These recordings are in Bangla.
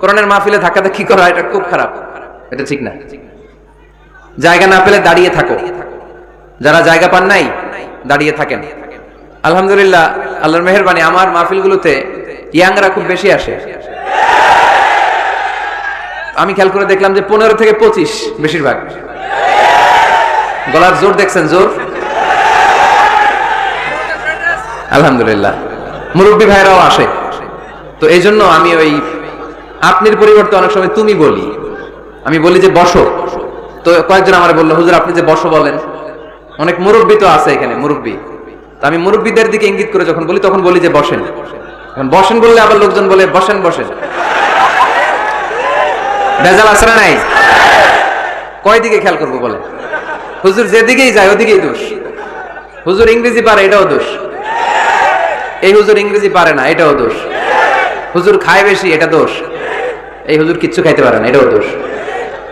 কোরআনের মাহফিলে ধাক্কাধাক্কি করা এটা খুব খারাপ, এটা ঠিক না। জায়গা না পেলে দাঁড়িয়ে থাকো, যারা জায়গা পান নাই দাঁড়িয়ে থাকেন। আলহামদুলিল্লাহ, আল্লাহর মেহেরবানি, আমার মাহফিলগুলোতে ইয়াংরা খুব বেশি আসে। আমি খেয়াল করে দেখলাম যে 15 থেকে 25 বেশিরভাগ। গলার জোর দেখছেন? জোর আলহামদুলিল্লাহ। মুরব্বী ভাইরাও আসে। তো এই জন্য আমি ওই আপনির পরিবর্তে অনেক সময় তুমি বলি। আমি বলি যে বসো। তো কয়েকজন আমার বললো, হুজুর আপনি যে বসো বলেন, অনেক মুরব্বী তো আছে এখানে, মুরব্বী। তো আমি মুরব্বীদের দিকে ইঙ্গিত করে যখন বলি তখন বলি যে বসেন। এখন বসেন বললে আবার লোকজন বলে বসেন বসেন। ভেজাল আছে না নাই? কয় দিকে খেয়াল করবো বলে? হুজুর যেদিকেই যায় ওদিকেই দোষ। হুজুর ইংরেজি পারে, এটাও দোষ। এই হুজুর ইংরেজি পারে না, এটাও দোষ। হুজুর খায় বেশি, এটা দোষ। এই হুজুর কিচ্ছু খাইতে পারে না, এটাও দোষ।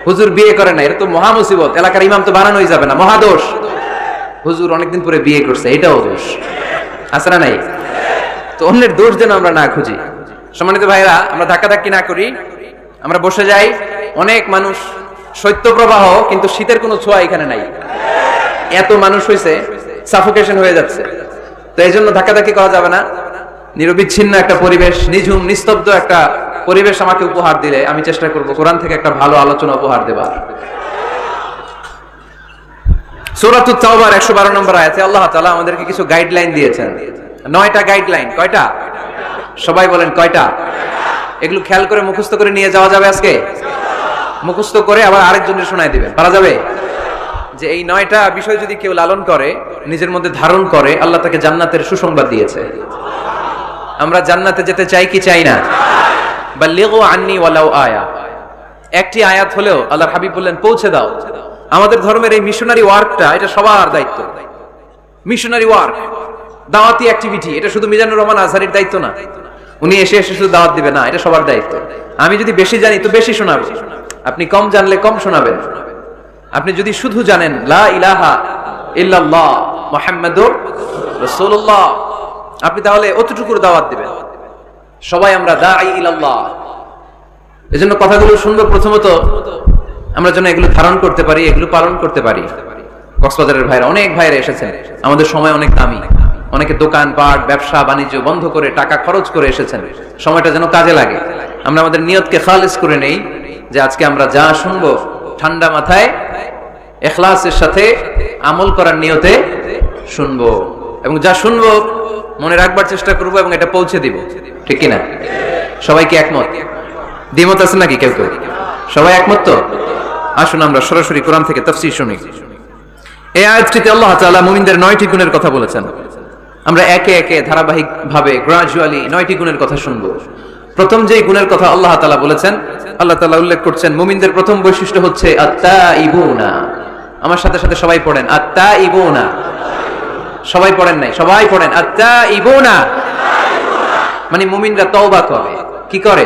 হুজুর বিয়ে করে না, এটা তো মহা মুসিবত, এলাকার ইমাম তো বানানোই যাবে না, মহা দোষ। হুজুর অনেকদিন পরে বিয়ে করছে, এটাও দোষ। আছে না নাই? তো অন্যের দোষ যেন আমরা না খুঁজি। সম্মানিত ভাইরা, আমরা ধাক্কাধাক্কি না করি, আমরা বসে যাই। অনেক মানুষ, শৈত্য প্রবাহ, কিন্তু শীতের কোনো ছোঁয়া এখানে নাই। এত মানুষ হয়েছে, সাফোকেশন হয়ে যাচ্ছে। তো এই জন্য ধাক্কাধাক্কি করা যাবে না। নিরবিচ্ছিন্ন একটা পরিবেশ, নিঝুম নিস্তব্ধ একটা পরিবেশ আমাকে উপহার দিলে আমি চেষ্টা করব কোরআন থেকে একটা ভালো আলোচনা উপহার দেবার। সূরাতুত তাওবার 112 নম্বর আয়াতে আল্লাহ তাআলা আমাদেরকে কিছু গাইডলাইন দিয়েছেন। 9টা গাইডলাইন। কয়টা? সবাই বলেন কয়টা? এগুলো খেয়াল করে মুখস্থ করে নিয়ে যাওয়া যাবে আজকে? মুখস্থ করে আবার আরেকজনের শোনায় দিবেন, পারা যাবে? যে এই 9টা বিষয় যদি কেউ লালন করে, নিজের মধ্যে ধারণ করে, আল্লাহ তাকে জান্নাতের সুসংবাদ দিয়েছে। আমরা জান্নাতে যেতে চাই কি চাই না? বাল্লিগু আন্নি ওয়ালাউ আয়া। একটি আয়াত হলেও আল্লাহর হাবিব বললেন পৌঁছে দাও। আমাদের ধর্মের এই মিশনারি ওয়ার্কটা, এটা সবার দায়িত্ব। মিশনারি ওয়ার্ক, দাওয়াতি অ্যাক্টিভিটি, এটা শুধু মিজানুর রহমান আজহারীর দায়িত্ব না। উনি এসে এসে শুধু দাওয়াত দিবে না, এটা সবার দায়িত্ব। আমি যদি বেশি জানি তো বেশি শোনাবো, আপনি কম জানলে কম শোনাবেন। আপনি যদি শুধু জানেন লা ইলাহা ইল্লাল্লাহ মুহাম্মাদুর রাসূলুল্লাহ, আপনি তাহলে অতটুকুর দাওয়াত দিবেন। সবাই আমরা দাঈ ইলাল্লাহ। এজন্য কথাগুলো শুনবো, প্রথমত আমরা যেন এগুলো ধারণ করতে পারি, এগুলো পালন করতে পারি। কক্সবাজারের ভাইরা, অনেক ভাইরা এসেছেন। আমাদের সময় অনেক দামি। অনেকে দোকান পাট, ব্যবসা বাণিজ্য বন্ধ করে টাকা খরচ করে এসেছেন। সময়টা যেন কাজে লাগে। আমরা আমাদের নিয়তকে খালিস করে নেই, যে আজকে আমরা যা শুনবো ঠান্ডা মাথায় ইখলাসের সাথে আমল করার নিয়তে শুনবো, এবং যা শুনবো মনে রাখবার চেষ্টা করবো এবং এটা পৌঁছে দিব। ঠিক কিনা? সবাই কি একমত? দ্বিমত আছে নাকি কেউ কেউ? সবাই একমত তো? আসুন আমরা সরাসরি কোরআন থেকে তাফসীর শুনি। এই আয়াতটিতে আল্লাহ তাআলা মুমিনদের 9টি গুণের কথা বলেছেন। আমরা একে একে ধারাবাহিক ভাবে গ্রাজুয়ালি 9টি গুণের কথা শুনবো। প্রথম যে গুণের কথা আল্লাহ তাআলা বলেছেন, আল্লাহ তাআলা উল্লেখ করছেন মুমিনদের প্রথম বৈশিষ্ট্য হচ্ছে আত-তাইবুনা। আমার সাথে সাথে সবাই পড়েন আত-তাইবুনা। সবাই পড়েন নাই? সবাই পড়েন আত-তাইবুনা। মানে মুমিনরা তওবা করে। কি করে?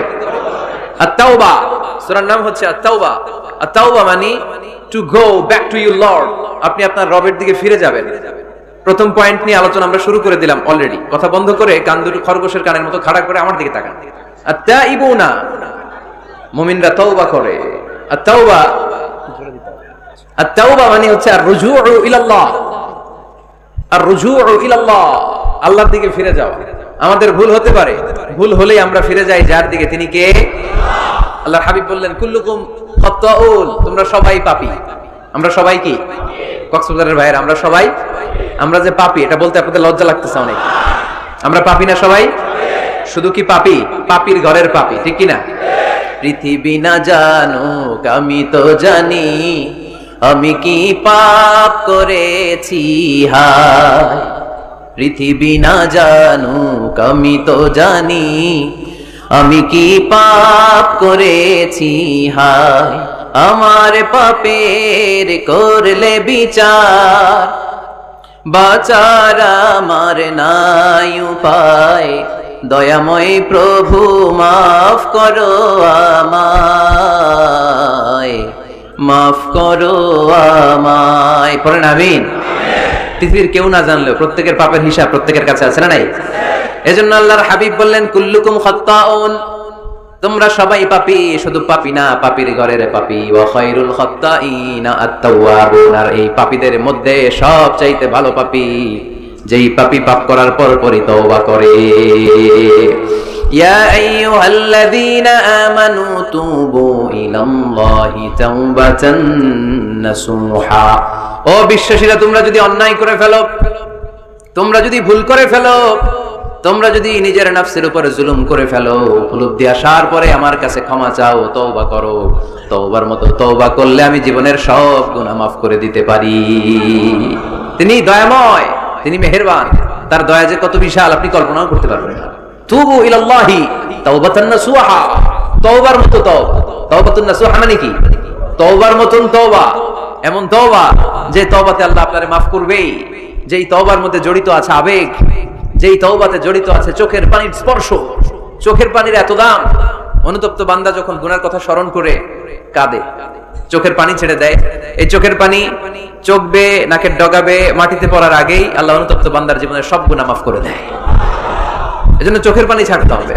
আত-তাওবা। সূরার নাম হচ্ছে আত-তাওবা। আত-তাওবা মানে to go back to your Lord. আপনি আপনার রবের দিকে ফিরে যাবেন। প্রথম পয়েন্ট নিয়ে আলোচনা আমরা শুরু করে দিলাম অলরেডি। কথা বন্ধ করে কান দুটো খরগোশের কানের মতো খাড়া করে আমার দিকে তাকান। আত-তাইবুনা, মুমিনরা তওবা করে। আত-তাওবা, আত-তাওবা মানে হচ্ছে আর-রুজুউ ইলাল্লাহ। আর-রুজুউ ইলাল্লাহ, আল্লাহর দিকে ফিরে যাওয়া। আমাদের ভুল হতে পারে, ভুল হলেই আমরা ফিরে যাই যার দিকে, তিনি কে? আল্লাহর হাবিব বললেন কুল্লুকুম খাত্তাউন, তোমরা সবাই পাপী। আমরা সবাই কি? কক্সবাজারের ভাইয়ের, আমরা সবাই, আমরা যে পাপী, এটা বলতে আপনাদের লজ্জা লাগতেছে অনেক। আমরা পাপী না সবাই? শুধু কি পাপী? পাপীর ঘরের পাপী, ঠিক কি না? পৃথিবী না জানুক আমি তো জানি, আমি কি পাপ করেছি হায়। পৃথিবী না জানুক আমি তো জানি, আমি কি পাপ করেছি হায়। আমার পাপের করলে বিচার, বাঁচার আমার নাই উপায়। দয়াময় প্রভু মাফ করো আমায়, মাফ করো আমায়। পড়েন আমিন। পৃথিবীর কেউ না জানলেও প্রত্যেকের পাপের হিসাব প্রত্যেকের কাছে আছে না নাই? এজন্য আল্লাহর হাবিব বললেন কুল্লুকুম খাত্তাউন, তোমরা সবাই পাপী, শুধু পাপী না, পাপীর ঘরের পাপী। ওয়া খায়রুল খাত্তাইনা আত-তাওয়াবুন, আর এই পাপীদের মধ্যে সবচাইতে ভালো পাপী যেই পাপী পাপ করার পর পরই তওবা করে। ইয়া আইয়ুহাল্লাযীনা আমানু তুবু ইলাল্লাহি তাওবাতান নাসুহা, ও বিশ্বাসীরা, তোমরা যদি অন্যায় করে ফেলো, তোমরা যদি ভুল করে ফেলো, তোমরা যদি নিজের নফসের উপর জুলুম করে ফেলো, উপলব্ধি আসার পরে আমার কাছে ক্ষমা চাও, তওবা করো। তওবার মতো তওবা করলে আমি জীবনের সব গুনাহ মাফ করে দিতে পারি। তিনি দয়াময়, তিনি মেহেরবান, তার দয়া যে কত বিশাল আপনি কল্পনাও করতে পারবেন না। তুবু ইলাল্লাহি তাওবাতান নাসুহা, তওবার মতো তওবা। তাওবাতুন নাসুহা মানে কি? তওবার মতন তওবা, এমন তওবা যে তওবাতে আল্লাহ আপনারে মাফ করবেই, যেই তওবার মধ্যে জড়িত আছে আবেগ, যেই তওবাতে জড়িত আছে চোখের পানির স্পর্শ, চোখের পানির এত দাম। অনুতপ্ত বান্দা যখন গুনার কথা স্মরণ করে কাঁদে, চোখের পানি ছেড়ে দেয়, এই চোখের পানি চোখ বেয়ে নাকের ডগাবে মাটিতে পড়ার আগেই আল্লাহ অনুতপ্ত বান্দার জীবনের সব গুনাহ মাফ করে দেয়। এজন্য চোখের পানি ছাড়তে হবে।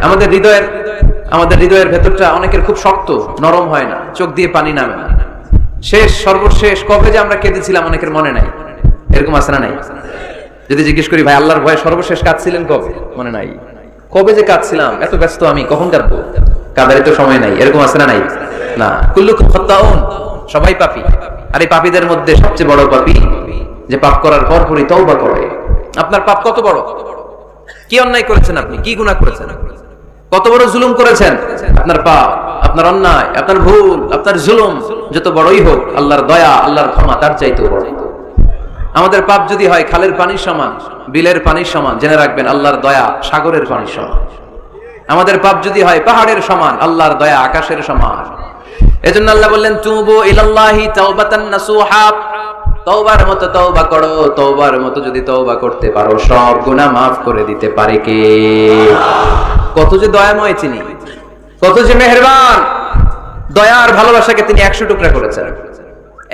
আমাদের হৃদয়ের ভেতরটা অনেকের খুব শক্ত, নরম হয় না, চোখ দিয়ে পানি নামে না। সর্বশেষ কবে যে আমরা কেঁদেছিলাম অনেকের মনে নাই, এরকম আছে না নাই? যদি জিজ্ঞেস করি ভাই আল্লাহর ভয়ে সর্বশেষ কাঁদছিলেন কবে, মনে নাই। কবে যে কাঁদছিলাম, এত ব্যস্ত আমি, কখন কাঁদবো, কাঁদার তো সময় নাই, এরকম আছে না নাই? না, কুল্লুকুম খাত্তাউন, সবাই পাপী। আর এই পাপীদের মধ্যে সবচেয়ে বড় পাপী যে পাপ করার পর পরই তওবা করে। আপনার পাপ কত বড়? কি অন্যায় করেছেন আপনি, কি গুনাহ করেছেন, কত বড় জুলুম করেছেন? আপনার পাপ, আপনার অন্যায়, আপনার ভুল, আপনার জুলুম যত বড়ই হোক, আল্লাহর দয়া, আল্লাহর ক্ষমা তার চাইতেও বড়। আমাদের পাপ যদি হয় খালের পানির সমান, বিলের পানির সমান, জেনে রাখবেন আল্লাহর দয়া সাগরের পানির সমান। আমাদের পাপ যদি হয় পাহাড়ের সমান, আল্লাহর দয়া আকাশের সমান। এজন্য আল্লাহ বললেন তুবু ইলাল্লাহি তাওবাতান নাসুহা, তওবার মতো তওবা করো। তওবার মতো যদি তওবা করতে পারো, সব গুনাহ মাফ করে দিতে পারে কে? কত যে দয়াময় তিনি, কত যে মেহেরবান। দয়ার ভালোবাসাকে তিনি 100 টুকরা করেছেন।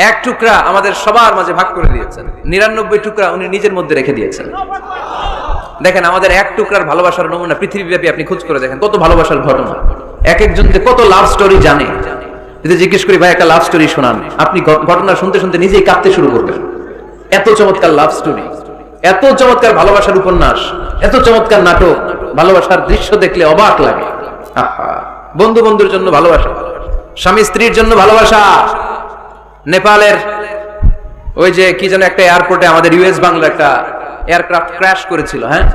এক টুকরা আমাদের সবার মাঝে ভাগ করে দিয়েছেন, 99 টুকরা উনি নিজের মধ্যে রেখে দিয়েছেন। দেখেন আমাদের এক টুকরার ভালোবাসার নমুনা পৃথিবীব্যাপী আপনি খোঁজ করে দেখেন, কত ভালোবাসার ঘটনা। এক একজন যে কত লাভ স্টোরি জানে। যদি জিজ্ঞেস করি ভাই একটা লাভ স্টোরি শোনান, আপনি ঘটনা শুনতে শুনতে নিজেই কাঁদতে শুরু করবেন। এত চমৎকার লাভ স্টোরি, এত চমৎকার ভালোবাসার উপন্যাস, এত চমৎকার নাটক, ভালোবাসার দৃশ্য দেখলে অবাক লাগে। বন্ধু বন্ধুর জন্য ভালোবাসা, স্বামী স্ত্রীর জন্য ভালোবাসা। নেপালের ওই যে কি যেন একটা এয়ারপোর্টে আমাদের ইউএস বাংলার একটা এয়ারক্রাফট ক্র্যাশ করেছিল, হ্যাঁ,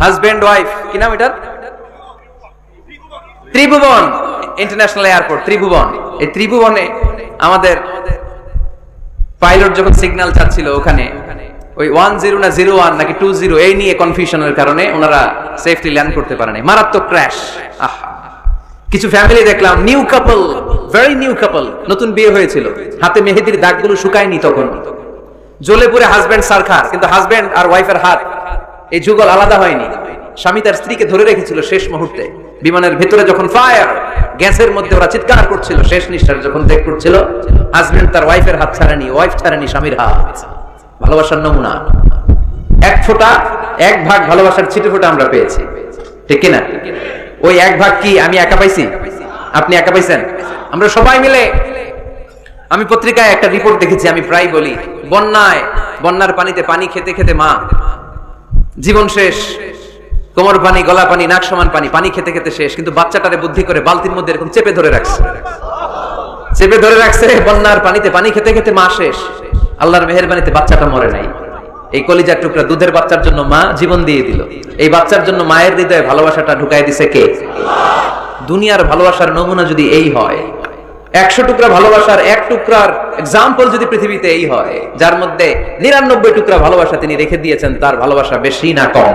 হাজবেন্ড ওয়াইফ, কি নাম এটার? ত্রিভুবন ইন্টারন্যাশনাল এয়ারপোর্ট, ত্রিভুবন। এই ত্রিভুবনে আমাদের পাইলট যখন সিগন্যাল চাচ্ছিল, ওখানে ওই 10 না 01 নাকি 20 এই নিয়ে কনফিউশনের কারণে ওনারা সেফলি ল্যান্ড করতে পারেনি, মারাত্মক ক্র্যাশ। কিছু ফ্যামিলি দেখলাম, নিউ কাপল, ভেরি নিউ কাপল, নতুন বিয়ে হয়েছিল, হাতে মেহেদির দাগগুলো শুকায়নি তখন, জ্বলে পুরে হাজবেন্ড সারখার, কিন্তু হাজবেন্ড আর ওয়াইফের হাত এই যুগল আলাদা হয়নি। স্বামী তার স্ত্রীকে ধরে রেখেছিল শেষ মুহূর্তে। বিমানের ভেতরে যখন ফায়ার, গ্যাসের মধ্যে ওরা চিৎকার করছিল, শেষ নিঃশ্বাস যখন ত্যাগ করছিল, হাজবেন্ড তার ওয়াইফের হাত ছাড়েনি, ওয়াইফ ছাড়েনি স্বামীর হাত। ভালোবাসার নমুনা। এক ফোঁটা, এক ভাগ ভালোবাসার ছিটে ফোঁটা আমরা পেয়েছি, ঠিক কিনা? ওই এক ভাগ কি আমি একা পাইছি? আপনি একা পাইছেন? আমরা সবাই মিলে। আমি পত্রিকায় একটা রিপোর্ট দেখেছি, আমি প্রায় বলি, বন্যার পানিতে পানি খেতে খেতে মা জীবন শেষ, কোমর পানি, গলা পানি, নাক সমান পানি, পানি খেতে খেতে শেষ, কিন্তু বাচ্চাটারে বুদ্ধি করে বালতির মধ্যে এরকম চেপে ধরে রাখছে। বন্যার পানিতে পানি খেতে খেতে মা শেষ, আল্লাহর মেহেরবানিতে বাচ্চাটা মরে নাই। এই কলিজার টুকরা দুধের বাচ্চার জন্য মা জীবন দিয়ে দিল। এই বাচ্চার জন্য মায়ের হৃদয়ে ভালোবাসাটা ঢুকাই দিছে কে? দুনিয়ার ভালোবাসার নমুনা যদি এই হয়, 100 টুকরা ভালোবাসার এক টুকরার এক্সাম্পল যদি পৃথিবীতে এই হয়, যার মধ্যে 99 টুকরা ভালোবাসা তিনি রেখে দিয়েছেন, তার ভালোবাসা বেশি না কম?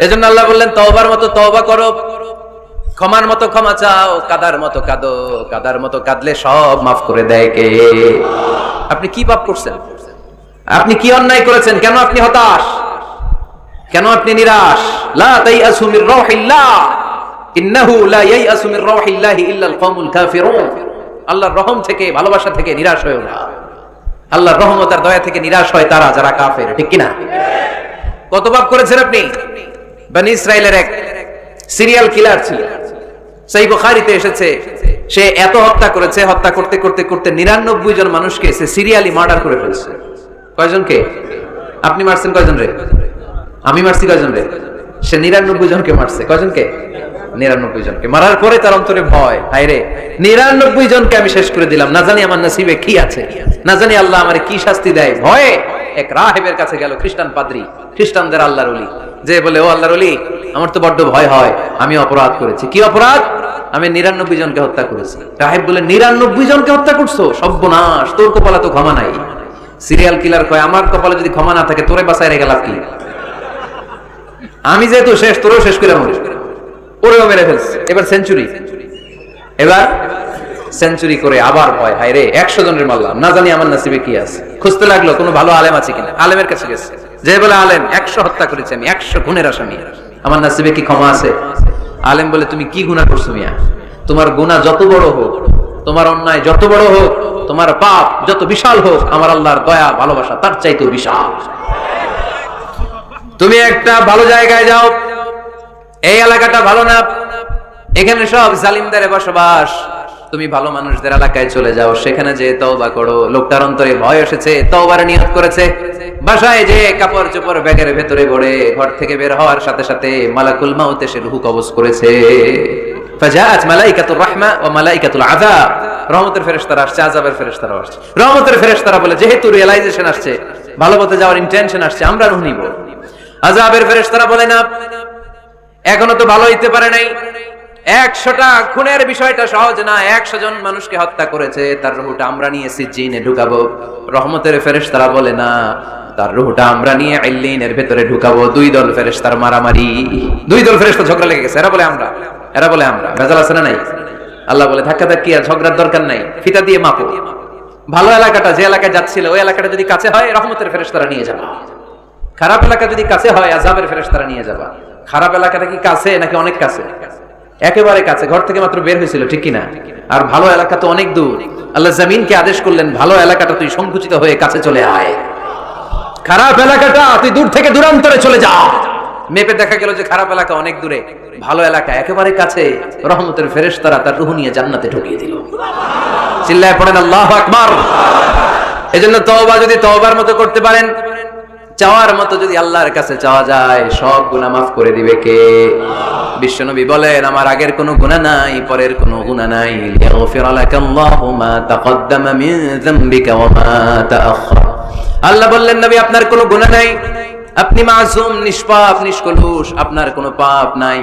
এজন্য আল্লাহ বললেন তওবার মতো তওবা করো, ক্ষমার মতো ক্ষমা চাও, কাদার মতো কাঁদো, কাদার মতো কাঁদলে সব মাফ করে দেয় কে? আপনি কি পাপ করছেন? আপনি কি অন্যায় করেছেন? কেন আপনি হতাশ? কেন আপনি নিরাশ? লা তাইয়াসু মির রাহিল্লাহ, ইন্নাহু লা ইয়াইয়াসু মির রাহিল্লাহি ইল্লাল কওমুল কাফিরুন। আল্লাহর রহম থেকে, ভালোবাসা থেকে নিরাশ হয়ো না। আল্লাহর রহমত আর দয়া থেকে নিরাশ হয় তারা যারা কাফের, ঠিক কি না? কত পাপ করেছেন আপনি? বনি ইসরাইলের এক সিরিয়াল কিলার ছিল, সহিহ বুখারীতে এসেছে সে এত হত্যা করেছে, হত্যা করতে করতে করতে 99 জন মানুষকে সে সিরিয়ালি মার্ডার করে ফেলছে। কয়জনকে? আপনি মারছেন কয়জন রে? আমি মারছি কয়জন রে? সে 99 জনকে মারছে। কয়জনকে? 99 জনকে মারার পরে তার অন্তরে ভয়, হায় রে 99 জনকে আমি শেষ করে দিলাম, না জানি আমার নসিবে কি আছে, না জানি আল্লাহ আমারে কি শাস্তি দেয়। ভয়ে এক রাহেবের কাছে গেল, খ্রিস্টান পাদ্রী, খ্রিস্টানদের আল্লাহর ওলি, যে বলে ও আল্লাহর ওলি আমার তো বড্ড ভয় হয়, আমি অপরাধ করেছি। কি অপরাধ? আমি 99 জনকে হত্যা করেছি। রাহেব বলে 99 জনকে হত্যা করছো? সর্বনাশ, তোর কপালে তো ক্ষমা নাই। সিরিয়াল কিলার কয় আমার কপালে যদি ক্ষমা না থাকে তোরে বাঁচায় রেখে লাভ কি? আমি যেহেতু শেষ, তোরেও শেষ করে মরিস, ওরেও মেরে ফেলছে। এবার সেঞ্চুরি, এবার সেঞ্চুরি করে আবার ভয়, হায় রে 100 জনের মারলাম, না জানি আমার নসিবে কি আছে। খুঁজতে লাগলো কোনো ভালো আলেম আছে কিনা। আলেমের কাছে গেছে, যে বলে আলেম 100 হত্যা করেছি আমি, 100 খুনের আসামি, আমার নসিবে কি ক্ষমা আছে? আলেম বলে তুমি কি গুনাহ করছো মিয়া? তোমার গুনাহ যত বড় হোক, তোমার অন্যায় যত বড় হোক, তোমার পাপ যত বিশাল হোক, আমার আল্লাহর দয়া ভালোবাসা তার চাইতেও বিশাল। তুমি একটা ভালো জায়গায় যাও, এই এলাকাটা ভালো না, এখানে সব জালিমদের বসবাস, তুমি ভালো মানুষদের এলাকায় চলে যাও, সেখানে যে তওবা করো। লোকটার অন্তরে ভয় এসেছে, তওবার নিয়ত করেছে। বাসায় যে কাপড় চোপড় ব্যাগের ভেতরে ভরে ঘর থেকে বের হওয়ার সাথে সাথে মালাকুল মাউত এসে রূহ কবজ করেছে। ফাজাআত মালাইকাতুর রাহমা ওয়া মালাইকাতুল আযাব, রহমতের ফেরেশতারা আসছে, আযাবের ফেরেশতারা আসছে। রহমতের ফেরেশতারা বলে যেহেতু রিয়ালাইজেশন আসছে, ভালো পথে যাওয়ার ইন্টেনশন আসছে, আমরা রূহ নিব। আযাবের ফেরেশতারা বলে না, এখনো তো ভালো হইতে পারে নাই, 100টা খুনের বিষয়টা সহজ না, 100 জন মানুষকে হত্যা করেছে, তার রূহটা আমরা নিয়ে সিজ্জিনে ঢুকাবো। রহমতের ফেরেশতারা বলে না, তার রূহটা আমরা নিয়ে ইল্লিনের ভেতরে ঢুকাবো। দুই দল ফেরেশতার মারামারি, দুই দল ফেরেশতা ঝগড়া লেগে গেছে, এরা বলে আমরা, এরা বলে আমরা। ভেজাল আছে না নাই? আল্লাহ বলে ধাক্কাধাক্কি আর ঝগড়ার দরকার নাই, ফিতা দিয়ে মাপো। ভালো এলাকাটা যে এলাকায় যাচ্ছিল ওই এলাকাটা যদি কাছে হয় রহমতের ফেরেশতারা নিয়ে যাবা, খারাপ এলাকা যদি কাছে হয় আযাবের ফেরেশতারা নিয়ে যাবা। খারাপ এলাকাটা কি কাছে নাকি অনেক কাছে? একেবারে কাছে, ঘর থেকে মাত্র বের হয়েছিল, ঠিক কিনা? আর ভালো এলাকা তো অনেক দূর। আল্লাহ জমিনকে আদেশ করলেন, ভালো এলাকাটা তুই সংকুচিত হয়ে কাছে চলে আয়, খারাপ এলাকাটা তুই দূর থেকে দূরান্তরে চলে যা। মেপে দেখা গেল যে খারাপ এলাকা অনেক দূরে, ভালো এলাকা একেবারে কাছে। রহমতের ফেরেশতারা তার রূহ নিয়ে জান্নাতে ঢুকিয়ে দিল। চিল্লায় পড়েন আল্লাহু আকবার। এজন্য তওবা যদি তওবার মতো করতে পারেন, চাওয়ার মতো যদি আল্লাহর কাছে চাওয়া যায়, সব গুনাহ মাফ করে দিবে কে? বিশ্বনবী বলেন, আমার আগের কোনো গুনাহ নাই, পরের কোনো গুনাহ নাই। লিয়াগফিরা লাকাল্লাহু মা তাকদ্দামা মিন যামবিকা ওয়া মা তাআখার। আল্লাহ বললেন, নবী আপনার কোনো গুনাহ নাই, আপনি মাসুম, নিষ্পাপ, নিষ্কলুষ, আপনার কোনো পাপ নাই,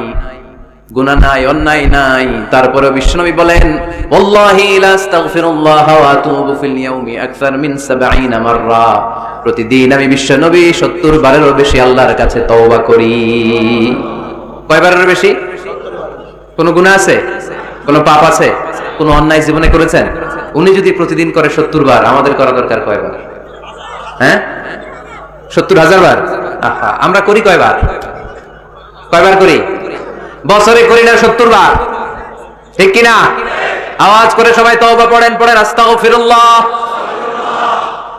গুনাহ নাই, অন্যায় নাই। তারপরে বিশ্বনবী বলেন, ওয়াল্লাহি লা আস্তাগফিরুল্লাহ ওয়া আতুবু ফিল ইয়াউমি আকসার মিন 70 মাররা। প্রতিদিন আমি বিশ্বনবী 70 বারেরও বেশি আল্লাহর কাছে তওবা করি। কয়বারের বেশি? কোন গুনাহ আছে? কোন পাপ আছে? কোন অন্যায় জীবনে করেছেন? উনি যদি প্রতিদিন করে 70 বার, আমাদের করা দরকার কয়বার? হ্যাঁ, 70,000 বার। আহা, আমরা করি কয়বার? কয়বার করি? বছরে করি না 70 বার, ঠিক কিনা? আওয়াজ করে সবাই তওবা পড়েন, পড়েন আস্তাগফিরুল্লাহ,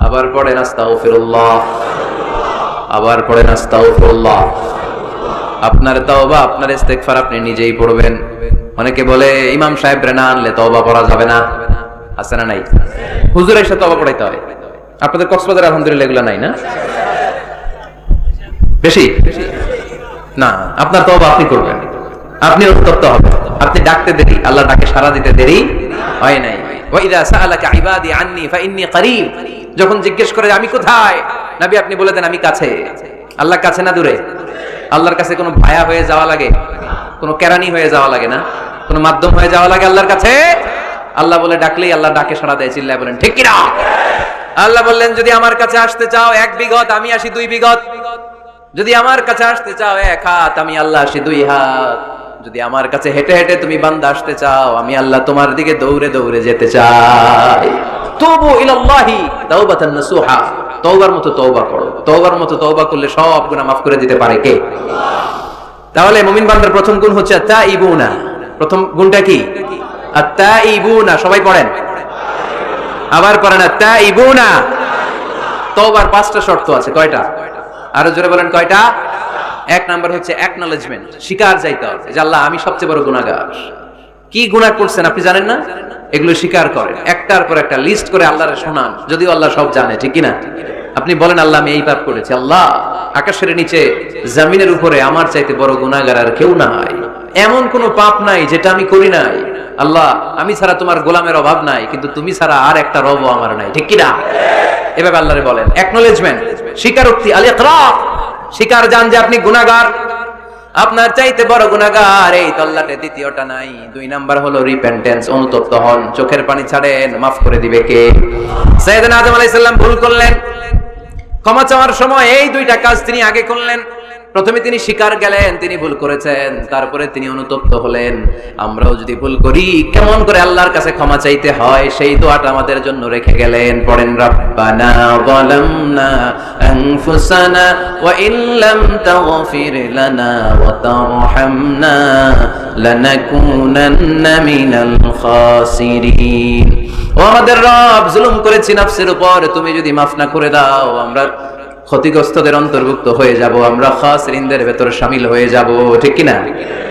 আবার পড়েন আস্তাগফিরুল্লাহ, আবার পড়েন আস্তাগফিরুল্লাহ। আপনার তওবা, আপনার ইস্তেগফার আপনি নিজেই পড়বেন। অনেকে বলে ইমাম সাহেব রে না আনলে তওবা পড়া যাবে না, আছে না নাই? হুজুরের সাথে তওবা পড়াইতে হয়। আপনাদের কক্সবাজার আলহামদুলিল্লাহ এগুলা নাই না? বেশি না, আপনার তওবা আপনি করবেন, আপনি উত্তপ্ত হবেন। আপনি ডাকতে দেরি, আল্লাহ ডাকে সাড়া দিতে দেরি হয় নাই। ওয়া ইযা সাআলাকা ইবাদি আন্নী ফাইন্নী করিব, যখন জিজ্ঞেস করে আমি কোথায়, নবী আপনি বলে দেন আমি কাছে। আল্লাহ কাছে না দূরে? আল্লাহর কাছে কোনো ভায়া হয়ে যাওয়া লাগে, কোনো কেরানি হয়ে যাওয়া লাগে না, কোনো মাধ্যম হয়ে যাওয়া লাগে আল্লাহর কাছে? আল্লাহ বলে ডাকলেই আল্লাহ ডাকে সাড়া দেয়। চিল্লায় বলেন ঠিক কিনা? আল্লাহ বললেন, যদি আমার কাছে আসতে চাও 1 বিঘত, আমি আসি 2 বিঘত। যদি আমার কাছে আসতে চাও 1 হাত, আমি আল্লাহ আসি 2 হাত। যদি আমার কাছে হেঁটে হেঁটে তুমি বান্দা আসতে চাও, আমি আল্লাহ তোমার দিকে দৌড়ে দৌড়ে যেতে চাই। তুবু ইলাল্লাহি তাওবাতান নাসুহা, তওবার মতো তওবা করো। তওবার মতো তওবা করলে সব গুনাহ মাফ করে দিতে পারে কে? তাহলে মুমিন বান্দার প্রথম গুণ হচ্ছে আত-তাইবুনা। প্রথম গুণটা কি? আত-তাইবুনা। সবাই পড়েন, আবার পড়েন আত-তাইবুনা। তওবার 5টা শর্ত আছে। কয়টা? আরো জোরে বলেন কয়টা? 1 নাম্বার হচ্ছে অ্যাকনলেজমেন্ট, স্বীকার যাইতে হবে যে আল্লাহ আমি সবচেয়ে বড় গুনাহগার, কি গুনাহ করছেন আপনি জানেন না, এগুলো স্বীকার করেন, একটার পর একটা লিস্ট করে আল্লাহরে শোনান, যদিও আল্লাহ সব জানে, ঠিক কি না? আপনি বলেন আল্লাহ আমি এই পাপ করেছি, আল্লাহ আকাশের নিচে জমিনের উপরে আমার চাইতে বড় গুনাহগার আর কেউ নাই, এমন কোন পাপ নাই যেটা আমি করি নাই, আল্লাহ আমি ছাড়া তোমার গোলামের অভাব নাই, কিন্তু তুমি ছাড়া আর একটা রবও আমার নাই, ঠিক কি না? এভাবে আল্লাহরে বলেন, অ্যাকনলেজমেন্ট, স্বীকারোক্তি, আল ইকরার, স্বীকার জান যে আপনি গুনাহগার, আপনার চাইতে বড় গুনাহগার এই তল্লাটে দ্বিতীয়টা নাই। 2 নাম্বার হলো রিপেন্টেন্স, অনুতপ্ত হন, চোখের পানি ছাড়েন, মাফ করে দিবে কে? সাইয়েদনা আদম আলাইহিস সালাম ভুল করলেন, ক্ষমা চাওয়ার সময় এই 2টা কাজ তিনি আগে করলেন। প্রথমে তিনি স্বীকার গেলেন তিনি ভুল করেছেন, তারপরে তিনি অনুতপ্ত হলেন। আমরাও যদি ভুল করি কেমন করে আল্লাহর কাছে ক্ষমা চাইতে হয় সেই দোয়াটা আমাদের জন্য রেখে গেলেন। পড়েন, রব্বানা যালামনা আনফুসানা ওয়া ইল্লাম তাগফির লানা ওয়া তারহামনা লানাকুনান্না মিনাল খাসিরিন। ও আমাদের রব, জুলুম করেছি নফসের উপর, তুমি যদি মাফ না করে দাও আমরা ক্ষতিগ্রস্তদের অন্তর্ভুক্ত হয়ে যাব, আমরা খাসিরিনদের ভেতরে শামিল হয়ে যাব, ঠিক কি না?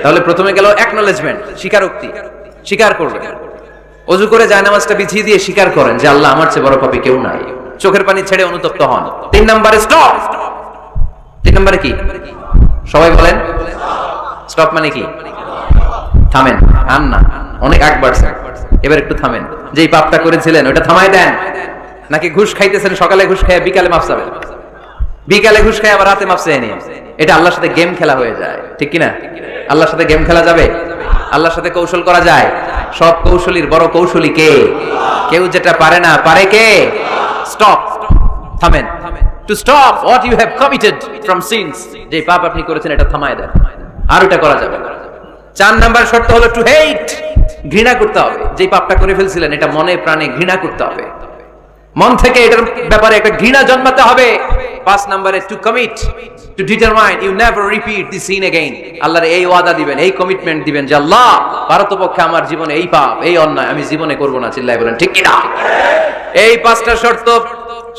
তাহলে প্রথমে গেল অ্যাকনলেজমেন্ট, স্বীকারোক্তি, স্বীকার করবেন। ওযু করে জায়নামাজটা বিছিয়ে দিয়ে স্বীকার করেন যে আল্লাহ আমার চেয়ে বড় পাপী কেউ নাই, চোখের পানি ছেড়ে অনুতপ্ত হন। 3 নম্বরে স্টপ। 3 নম্বরে কি? সবাই বলেন স্টপ মানে কি? থামেন, আন না, অনেক আগ বাড়ছে, এবার একটু থামেন। যেই পাপটা করেছিলেন ওটা থামায় দেন। নাকি ঘুষ খাইতেছেন, সকালে ঘুষ খায় বিকালে মাফ চাবেন, বিকালে ঘুষ খায় আবার রাতে মাফ চাই নিয়ে, এটা আল্লাহর সাথে গেম খেলা হয়ে যায়, ঠিক কি না? আল্লাহর সাথে গেম খেলা যাবে? আল্লাহর সাথে কৌশল করা যায়? সব কৌশলীর বড় কৌশলী কে? কেউ যেটা পারে না, পারে কে? স্টপ, থামেন। To stop what you have committed from sins, যে পাপ আপনি করেছেন এটা থামায় দেন, আর এটা করা যাবে না। 4 নাম্বার শর্ত হলো টু হেট, ঘৃণা করতে হবে। যে পাপটা করে ফেলছিলেন এটা মনে প্রাণে ঘৃণা করতে হবে, মন থেকে এটার ব্যাপারে একটা ঘৃণা জন্মাতে হবে। 5 নম্বরে to commit, to determine you never repeat this sin again. আল্লাহর এই ওয়াদা দিবেন, এই কমিটমেন্ট দিবেন যে আল্লাহ পারতপক্ষে আমার জীবনে এই পাপ, এই অন্যায় আমি জীবনে করব না। চিল্লায় বলেন ঠিক কি না? এই 5টা শর্ত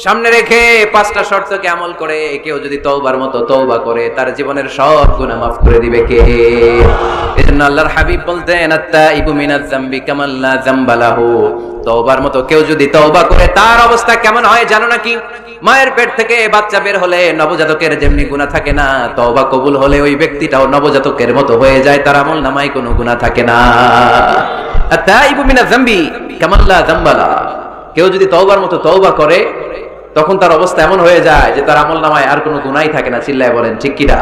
সামনে রেখে, 5টা শর্তকে আমল করে কেউ যদি তওবার মতো তওবা করে তার জীবনের সব গুনাহ মাফ করে দিবে কে? এজন্য আল্লাহর হাবিব বলতেন, আত-তাইবু মিনাজ যামবি কামান লা যামবা লাহু। তওবার মতো কেউ যদি তওবা করে তার অবস্থা কেমন হয় জানো নাকি? মায়ের পেট থেকে বাচ্চা বের হলে নবজাতকের যেমনি গুনাহ থাকে না, তওবা কবুল হলে ওই ব্যক্তিটাও নবজাতকের মতো হয়ে যায়, তার আমলনামায় কোনো গুনাহ থাকে না। আত-তাইবু মিনাজ যামবি কামান লা যামবা লাহু। কেউ যদি তওবার মতো তওবা করে তখন তার অবস্থা এমন হয়ে যায় যে তার আমলনামায় আর কোনো গুনাহই থাকে না। চিল্লায় বলেন ঠিক কি না?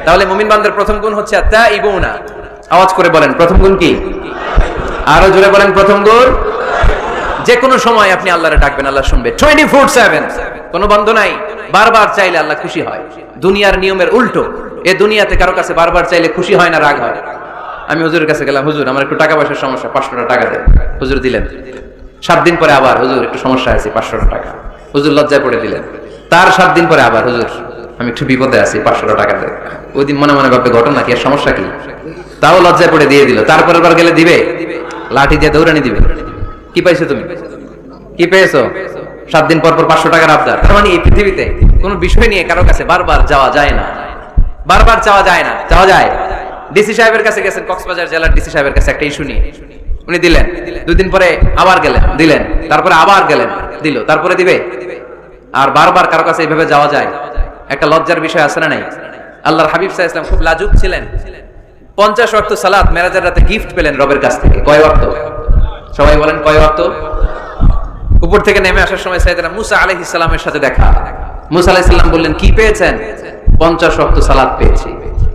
তাহলে মুমিন বান্দার প্রথম গুণ হচ্ছে আত-তাইবুনা। আওয়াজ করে বলেন প্রথম গুণ কি? আরো জোরে বলেন প্রথম গুণ। যে কোনো সময় আপনি আল্লাহরে ডাকবেন, আল্লাহ শুনবে 24/7, কোনো বন্ধ নাই। বারবার চাইলে আল্লাহ খুশি হয়। দুনিয়ার নিয়মের উল্টো, এ দুনিয়াতে কারো কাছে বারবার চাইলে খুশি হয় না, রাগ হয়। আমি হুজুরের কাছে গেলাম, হুজুর আমার একটু টাকা পয়সার সমস্যা, 500 টাকা দেন। হুজুর দিলেন। 7 দিন পরে আবার, হুজুর একটু সমস্যা আছে, 500 টাকা। হুজুর লজ্জায় পড়ে দিলেন। তার 7 দিন পরে আবার, হুজুর আমি একটু বিপদে আছি, 500 টাকা দেন। ওই দিন মনে মনে ভাববে ঘটনা কি, আর সমস্যা কি? তাও লজ্জায় পড়ে দিয়ে দিল। তারপরের বার গেলে দিবে, লাঠি দিয়ে দৌড়ানি দিবে। কি পাইছো তুমি? কি পেয়েছো? 7 দিন পর পর 500 টাকার আবদার। তার মানে এই পৃথিবীতে কোনো বিষয় নিয়ে কারো কাছে বারবার যাওয়া যায় না, বারবার চাওয়া যায় না। চাওয়া যায়? ডিসি সাহেবের কাছে গেছেন, কক্সবাজার জেলার ডিসি সাহেবের কাছে একটা ইস্যু নিয়ে, উনি দিলেন। 2 দিন পরে আবার গেলেন, দিলেন। তারপরে আবার গেলেন, দিল। তারপরে দিবে? আর বারবার কারো কাছে এইভাবে যাওয়া যায়? একটা লজ্জার বিষয় আছে না নাই? আল্লাহর হাবিব সাল্লাল্লাহু আলাইহি ওয়াসাল্লাম খুব লাজুক ছিলেন। 50 ওয়াক্ত সালাত মেরাজের রাতে গিফট পেলেন রবের কাছ থেকে। কয় ওয়াক্ত? সবাই বলেন কয় ওয়াক্ত? উপর থেকে নেমে আসার সময় সাইয়েদনা মুসা আলাইহিস সালামের সাথে দেখা। মুসা আলাইহিস সালাম বললেন কি পেয়েছেন? 50 ওয়াক্ত সালাত পেয়েছি।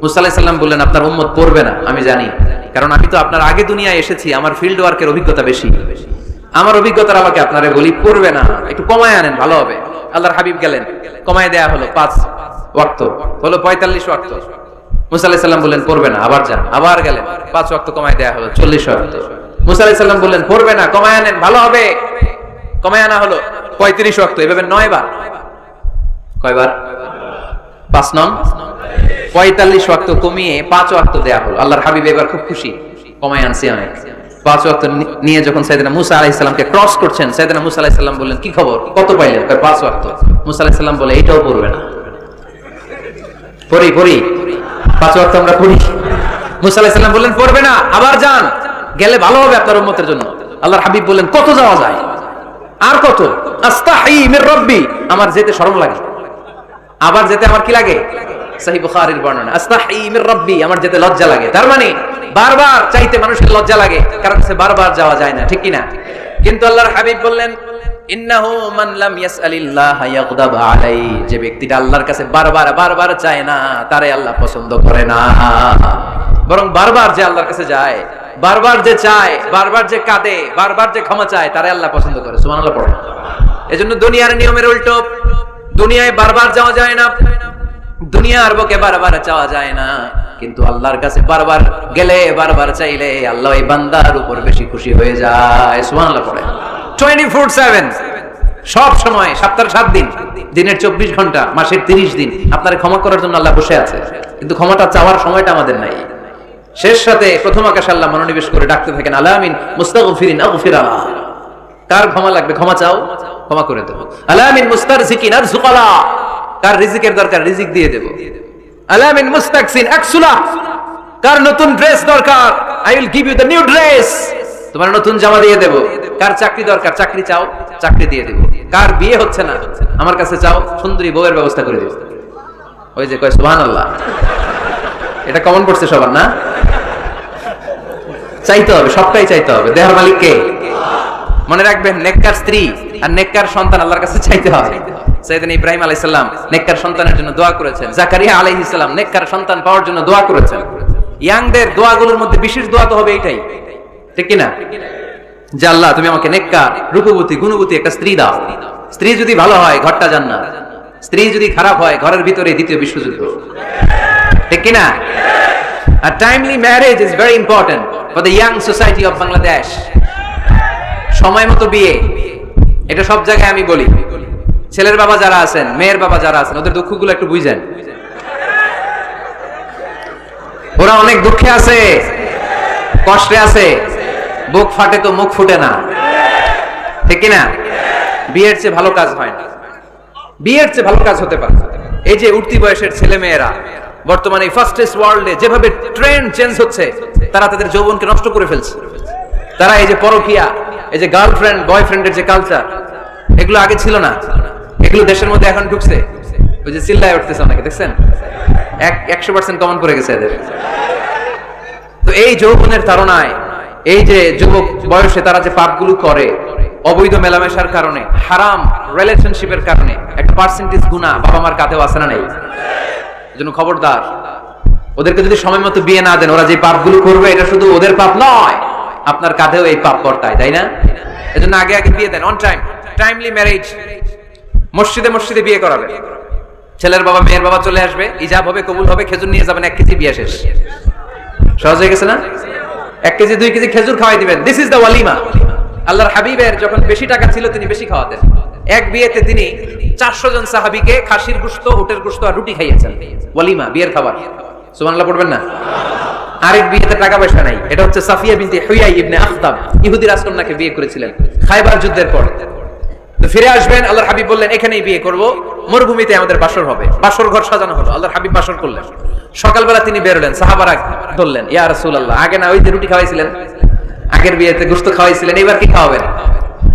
মুসা আলাইহিস সালাম বললেন আপনার উম্মত পড়বে না, আমি জানি, কারণ আমি তো আপনার আগে দুনিয়ায় এসেছি, আমার ফিল্ড ওয়ার্কের অভিজ্ঞতা বেশি। আমার অভিজ্ঞতার আমাকে আপনারে বলি পড়বে না, একটু কমায় আনেন ভালো হবে। আল্লাহর হাবিব গেলেন, কমায় দেয়া হলো 5 ওয়াক্ত, হলো 45 ওয়াক্ত। মুসা আলাইহিস সালাম বললেন পড়বে না, আবার যান। আবার গেলেন, 5 ওয়াক্ত কমায় দেয়া হলো 40 ওয়াক্ত। মুসা আলাইহিস সালাম বললেন পড়বে না, কমায় আনেন ভালো হবে। কমায় আনা হলো 35 ওয়াক্ত। এভাবে 9 বার। কয়বার? 5 নং 45 ওয়াক্ত কমিয়ে 5 ওয়াক্ত দেয়া হলো। আল্লাহর হাবিব এবার খুব খুশি, কমায় আনছি অনেক। 5 ওয়াক্ত নিয়ে যখন সাইয়েদনা মুসা আলাইহিস সালামকে ক্রস করছেন, সাইয়েদনা মুসা আলাইহিস সালাম বললেন কি খবর, কত পাইলেন? 5 ওয়াক্ত। মুসা আলাইহিস সালাম বলে এটাও পড়বে না। পড়ি 5 ওয়াক্ত আমরা পড়ি। মুসা আলাইহিস সালাম বললেন পড়বে না, আবার যান। গেলে ভালো হবে আপনার উম্মতের জন্য। আল্লাহর হাবিব বললেন কত যাওয়া যায়, আর কত? আস্তাহি মির রব্বি, আমার যেতে শরম লাগে, আবার যেতে আমার কি লাগে? সহিহ বুখারীর বর্ণনা, আস্তাহি মির রব্বি, আমার যেতে লজ্জা লাগে। তার মানে বারবার চাইতে মানুষের লজ্জা লাগে, কারণ সে বারবার যাওয়া যায় না, ঠিক কি না? কিন্তু আল্লাহর হাবিব বললেন ইন্নাহু মান লাম ইয়াসআলিল্লাহ ইয়াগদাব আলাইহি, যে ব্যক্তিটা আল্লাহর কাছে বারবার বারবার চায় না, তারে আল্লাহ পছন্দ করে না। বরং বারবার যে আল্লাহর কাছে যায়, বারবার যে চায়, বারবার যে কাঁদে, বারবার যে ক্ষমা চায়, তারে আল্লাহ পছন্দ করে। সুবহানাল্লাহ পড়ে। এজন্য দুনিয়ার নিয়মের উল্টো, দুনিয়ায় বারবার যাওয়া যায় না, দুনিয়ার বুকে বারবার চাওয়া যায় না, কিন্তু আল্লাহর কাছে বারবার গেলে, বারবার চাইলে আল্লাহ এই বান্দার উপর বেশি খুশি হয়ে যায়। সুবহানাল্লাহ পড়ে। 24/7 সব সময়, সপ্তাহের 7 দিন, দিনের 24 ঘন্টা, মাসের 30 দিন আপনার ক্ষমা করার জন্য আল্লাহ বসে আছে, কিন্তু ক্ষমাটা চাওয়ার সময়টা আমাদের নাই। শেষ সাথে প্রথম আকাশে আল্লাহ মনোনিবেশ করে ডাকতে থাকেন আলামিন মুস্তাগফিরিন আগফিরা, কার ক্ষমা লাগবে ক্ষমা চাও, ক্ষমা করে দেব। আলামিন মুস্তারজিকিন আরজুকালা, কার রিজিকের দরকার রিজিক দিয়ে দেব। আলামিন মুস্তাকসিন আকসুলা, কার নতুন ড্রেস দরকার I will give you the new dress, তোমার নতুন জামা দিয়ে দেব। কার চাকরি দরকার চাকরি চাও, চাকরি দিয়ে দেব। কার বিয়ে হচ্ছে না আমার কাছে চাও, সুন্দরী বউয়ের ব্যবস্থা করে দেব। ওই যে কয় সুবহানাল্লাহ, এটা কমন পড়ছে সবার না? চাইতে হবে, সবটাই চাইতে হবে। দেহের মালিক কে? মনে রাখবেন, নেককার স্ত্রী আর নেককার সন্তান আল্লাহর কাছে চাইতে হয়। সাইয়েদনা ইব্রাহিম আলাইহিস সালাম নেককার সন্তানের জন্য দোয়া করেছেন, জাকারিয়া আলাইহিস সালাম নেককার সন্তান পাওয়ার জন্য দোয়া করেছেন। ইয়াংদের দোয়াগুলোর মধ্যে বিশেষ দোয়া তো হবে এইটাই, ঠিক কি না? যে আল্লাহ তুমি আমাকে নেককার, রূপবতী, গুণবতী একটা স্ত্রী দাও। স্ত্রী যদি ভালো হয় ঘরটা জান্নাত, স্ত্রী যদি খারাপ হয় ঘরের ভিতরে দ্বিতীয় বিশ্বযুদ্ধ, ঠিক কি না? A timely marriage is very important for the young society of Bangladesh. সময় মতো বিয়ে, এটা সব জায়গায় আমি বলি। ছেলের বাবা যারা আছেন, মেয়ের বাবা যারা আছেন, ওদের দুঃখগুলো একটু বুঝেন। ওরা অনেক দুঃখে আছে, কষ্টে আছে, বুক ফাটে তো মুখ ফুটে না, ঠিক না? বিয়ের চেয়ে ভালো কাজ হয় না, বিয়ের চেয়ে ভালো কাজ হতে পারে। এই যে উঠতি বয়সের ছেলে মেয়েরা বর্তমানে ফাস্টেস্ট ওয়ার্ল্ডে যেভাবে ট্রেন্ড চেঞ্জ হচ্ছে, তারা তাদের যৌবনকে নষ্ট করে ফেলছে। তারা এই যে পরকীয়া, এই যে গার্লফ্রেন্ড বয়ফ্রেন্ডের যে কালচার, এগুলো আগে ছিল না, এগুলো দেশের মধ্যে এখন ঢুকছে। ওই যে চিল্লায় উঠতেছে অনেকে, দেখছেন? 100% কমন পড়ে গেছে এদের। তো এই যৌবনের তাড়নায়, এই যে যুবক বয়সে তারা যে পাপগুলো করে, অবৈধ মেলামেশার কারণে, হারাম রিলেশনশিপের কারণে একটা পার্সেন্টেজ গুনাহ বাবা মার কাঁধেও আছে না নাই? এজন্য খবরদার, ওদেরকে যদি সময় মতো বিয়ে না দেন, ওরা যে পাপগুলো করবে এটা শুধু ওদের পাপ নয়, আপনার কাঁধেও এই পাপ বর্তায়, তাই না? এজন্য আগে আগে বিয়ে দেন, অন টাইম, টাইমলি ম্যারেজ। মসজিদে মসজিদে বিয়ে করাবে, ছেলের বাবা মেয়ের বাবা চলে আসবে, ইজাব হবে, কবুল হবে, খেজুর নিয়ে যাবেন, 1 কেজি, বিয়ে শেষ। সহজ হয়ে গেছে না? 1 কেজি 2 কেজি খেজুর খাওয়াই দিবেন, দিস ইজ দ্য ওয়ালিমা। আল্লাহর হাবিবের যখন বেশি টাকা ছিল তিনি বেশি খাওয়াতেন। এক বিয়েতে তিনি 400 জন সাহাবীকে খাসির গোশত, উটের গোশত আর রুটি খাইয়েছেন। ওয়ালিমা, বিয়ের খাবার। সুবহানাল্লাহ পড়বেন না? আরেক বিয়েতে টাকা পয়সা নাই, এটা হচ্ছে সাফিয়া বিনতে হুয়াই ইবনে আখতাব, ইহুদি রাজকন্যাকে বিয়ে করেছিলেন খায়বার যুদ্ধের পর। তো ফিরে আসবেন, আল্লাহর হাবিব বললেন এখানেই বিয়ে করব, মরুভূমিতে আমাদের বাসর হবে। বাসর ঘর সাজানো হলো, আল্লাহর হাবিব বাসর করলেন। সকালবেলা তিনি বেরোলেন, সাহাবারা ধরলেন, ইয়া রাসূলুল্লাহ, আগে না ওই যে রুটি খাওয়াইছিলেন, আগের বিয়েতে গোশত খাওয়াইছিলেন, এইবার কি খাওয়াবেন?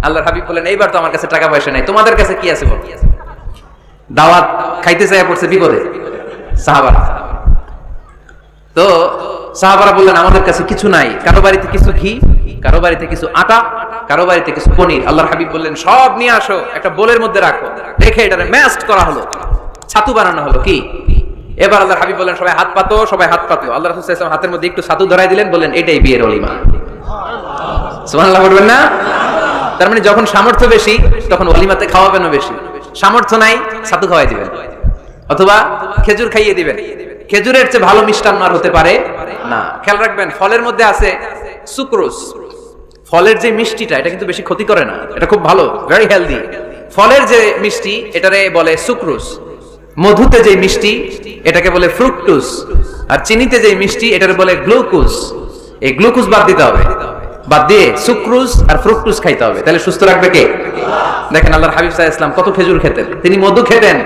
আল্লাহর হাবিব বললেন এইবার তো আমার কাছে টাকা পয়সা নাই, তোমাদের কাছে কি আছে বল? দাওয়াত খাইতে চাইয়া পড়ছে বিপদে সাহাবারা। তো সাহাবারা বললেন আমাদের কাছে কিছু নাই, কারো বাড়িতে কিছু ঘি, কারো বাড়িতে কিছু আটা, কারো বাড়িতে কিছু পনির। আল্লাহর হাবিব বললেন সব নিয়ে আসো, একটা বোলের মধ্যে রাখো, রেখে এটারে ম্যাশড করা হলো, ছাতু বানানো হলো। কি? এবার আল্লাহর হাবিব বললেন সবাই হাত পাতো, সবাই হাত পাতো। আল্লাহ রাসূল সাল্লাল্লাহু আলাইহি ওয়াসাল্লাম হাতের মধ্যে একটু ছাতু ধরাই দিলেন, বললেন এটাই বিয়ের ওলিমা। সুবহানাল্লাহ বলবেন না? তার মানে যখন সামর্থ্য বেশি তখন ওলিমাতে খাওয়াবেনও বেশি, সামর্থ্য নাই ছাতু খাওয়াই দিবেন, অথবা খেজুর খাইয়ে দিবেন। খেজুরের চেয়ে ভালো মিষ্টান্ন আর হতে পারে না। খেয়াল রাখবেন, ফলের মধ্যে আছে সুক্রোজ। ফলের যে মিষ্টিটা, এটা কিন্তু বেশি ক্ষতি করে না, এটা খুব ভালো, ভেরি হেলদি। ফলের যে মিষ্টি, এটারে বলে সুক্রোজ। মধুতে যে মিষ্টি, এটাকে বলে ফ্রুকটোজ। আর চিনিতে যে মিষ্টি, এটারে বলে গ্লুকোজ। এই গ্লুকোজ বাদ দিতে হবে। বাদ দিয়ে সুক্রুজ আর ফ্রুক্টুজ খাইতে হবে, তাহলে সুস্থ রাখবে কে? দেখেন আল্লাহর হাবিব সাল্লাল্লাহু আলাইহি ওয়াসাল্লাম কত খেজুর খেতেন, তিনি মধু খেতেন,